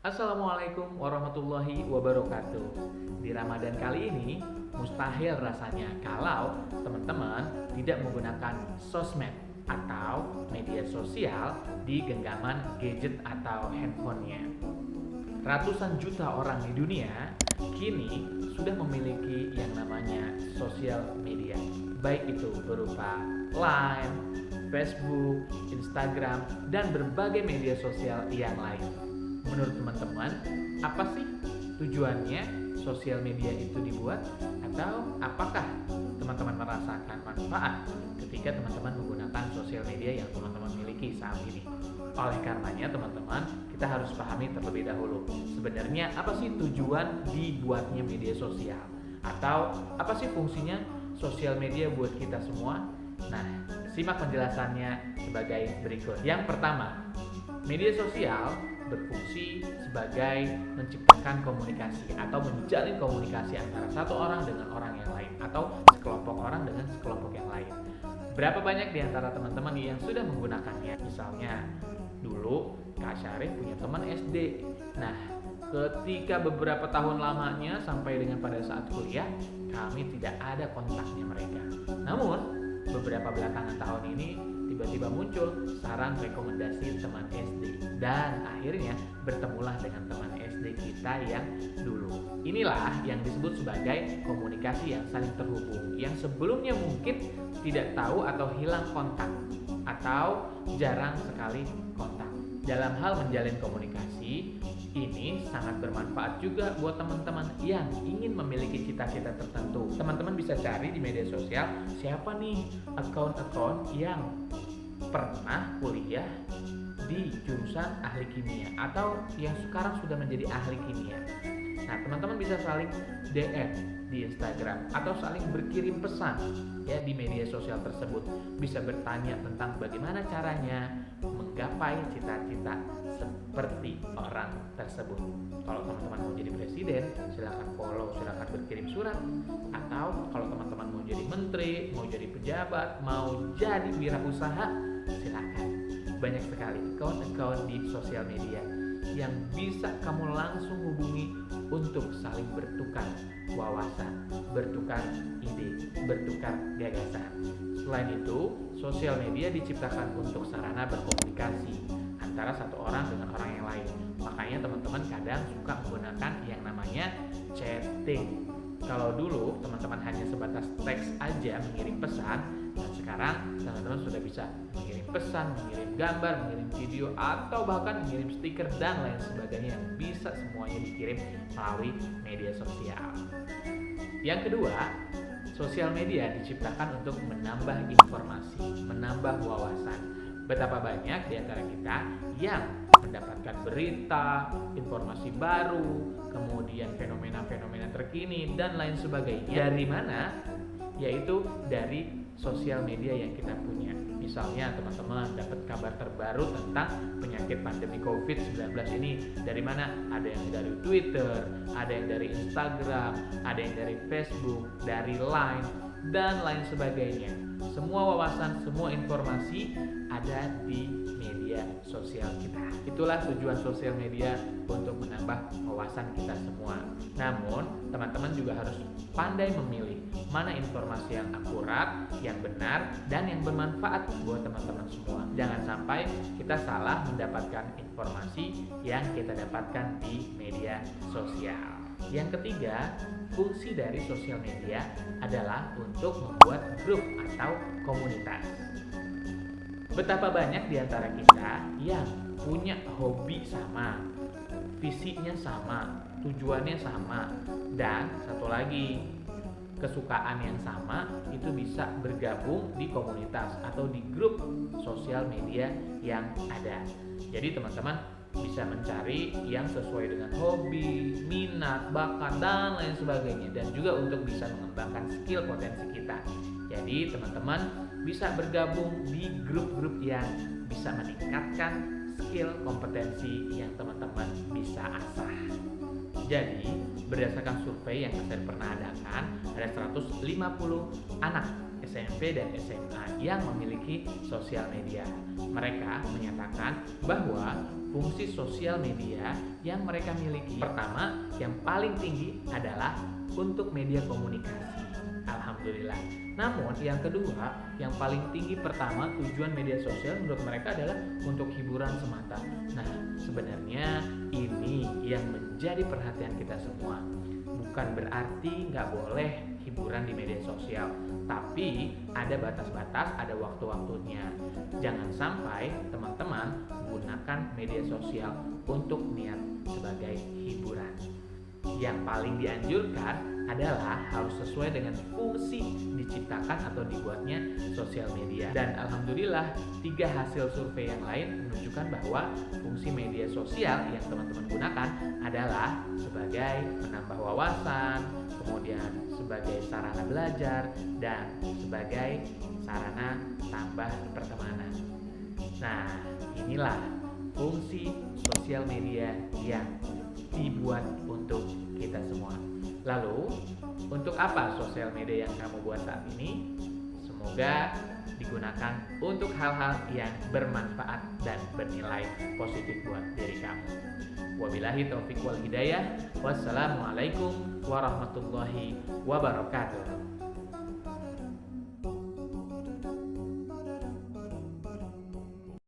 Assalamualaikum warahmatullahi wabarakatuh. Di Ramadan kali ini, mustahil rasanya kalau teman-teman tidak menggunakan sosmed atau media sosial di genggaman gadget atau handphonenya. Ratusan juta orang di dunia kini sudah memiliki yang namanya sosial media, baik itu berupa Line, Facebook, Instagram, dan berbagai media sosial yang lain. Menurut teman-teman, apa sih tujuannya sosial media itu dibuat? Atau apakah teman-teman merasakan manfaat ketika teman-teman menggunakan sosial media yang teman-teman miliki saat ini? Oleh karenanya teman-teman, kita harus pahami terlebih dahulu, sebenarnya apa sih tujuan dibuatnya media sosial? Atau apa sih fungsinya sosial media buat kita semua? Nah, simak penjelasannya sebagai berikut. Yang pertama, media sosial berfungsi sebagai menciptakan komunikasi atau menjalin komunikasi antara satu orang dengan orang yang lain atau sekelompok orang dengan sekelompok yang lain. Berapa banyak di antara teman-teman yang sudah menggunakannya? Misalnya, dulu Kak Syarif punya teman SD. Nah, ketika beberapa tahun lamanya sampai dengan pada saat kuliah, kami tidak ada kontaknya mereka. Namun, beberapa belakangan tahun ini tiba-tiba muncul saran rekomendasi teman SD dan akhirnya bertemulah dengan teman SD kita yang dulu. Inilah yang disebut sebagai komunikasi yang saling terhubung, yang sebelumnya mungkin tidak tahu atau hilang kontak atau jarang sekali kontak. Dalam hal menjalin komunikasi, ini sangat bermanfaat juga buat teman-teman yang ingin memiliki cita-cita tertentu. Teman-teman bisa cari di media sosial siapa nih akun-akun yang pernah kuliah di jurusan ahli kimia atau yang sekarang sudah menjadi ahli kimia. Nah, teman-teman bisa saling DM di Instagram atau saling berkirim pesan ya di media sosial tersebut. Bisa bertanya tentang bagaimana caranya menggapai cita-cita seperti orang tersebut. Kalau teman-teman mau jadi presiden, silakan follow, silakan berkirim surat. Atau kalau teman-teman mau jadi menteri, mau jadi pejabat, mau jadi wirausaha, silakan. Banyak sekali akun-akun di sosial media yang bisa kamu langsung hubungi untuk saling bertukar wawasan, bertukar ide, bertukar gagasan. Selain itu, sosial media diciptakan untuk sarana berkomunikasi antara satu orang dengan orang yang lain. Makanya teman-teman kadang suka menggunakan yang namanya chatting. Kalau dulu teman-teman hanya sebatas teks aja mengirim pesan, dan sekarang teman-teman sudah bisa mengirim pesan, mengirim gambar, mengirim video, atau bahkan mengirim stiker dan lain sebagainya yang bisa semuanya dikirim melalui media sosial. Yang kedua, sosial media diciptakan untuk menambah informasi, menambah wawasan. Betapa banyak di antara kita yang mendapatkan berita, informasi baru, kemudian fenomena-fenomena terkini dan lain sebagainya. Dari mana? Yaitu dari sosial media yang kita punya. Misalnya teman-teman dapat kabar terbaru tentang penyakit pandemi COVID-19 ini dari mana? Ada yang dari Twitter, ada yang dari Instagram, ada yang dari Facebook, dari Line, dan lain sebagainya. Semua wawasan, semua informasi ada di media sosial kita. Itulah tujuan sosial media, untuk menambah wawasan kita semua. Namun, teman-teman juga harus pandai memilih mana informasi yang akurat, yang benar, dan yang bermanfaat buat teman-teman semua. Jangan sampai kita salah mendapatkan informasi yang kita dapatkan di media sosial. Yang ketiga, fungsi dari sosial media adalah untuk membuat grup atau komunitas. Betapa banyak di antara kita yang punya hobi sama, visinya sama, tujuannya sama, dan satu lagi, kesukaan yang sama itu bisa bergabung di komunitas atau di grup sosial media yang ada. Jadi teman-teman bisa mencari yang sesuai dengan hobi, minat, bakat, dan lain sebagainya, dan juga untuk bisa mengembangkan skill potensi kita. Jadi teman-teman bisa bergabung di grup-grup yang bisa meningkatkan skill kompetensi yang teman-teman bisa asah. Jadi berdasarkan survei yang saya pernah adakan, ada 150 anak SMP dan SMA yang memiliki sosial media. Mereka menyatakan bahwa fungsi sosial media yang mereka miliki. Pertama, yang paling tinggi adalah untuk media komunikasi. Alhamdulillah. Namun yang kedua, yang paling tinggi pertama tujuan media sosial menurut mereka adalah untuk hiburan semata. Nah, sebenarnya ini yang menjadi perhatian kita semua. Bukan berarti nggak boleh hiburan di media sosial, tapi ada batas-batas, ada waktu-waktunya. Jangan sampai teman-teman gunakan media sosial untuk niat sebagai hiburan. Yang paling dianjurkan adalah harus sesuai dengan fungsi diciptakan atau dibuatnya sosial media. Dan alhamdulillah 3 hasil survei yang lain menunjukkan bahwa fungsi media sosial yang teman-teman gunakan adalah sebagai menambah wawasan, kemudian sebagai sarana belajar, dan sebagai sarana tambah pertemanan. Nah, inilah fungsi sosial media yang dibuat untuk kita semua. Lalu, untuk apa sosial media yang kamu buat saat ini? Semoga digunakan untuk hal-hal yang bermanfaat dan bernilai positif buat diri kamu. Wabillahi taufiq wal hidayah. Wassalamualaikum warahmatullahi wabarakatuh.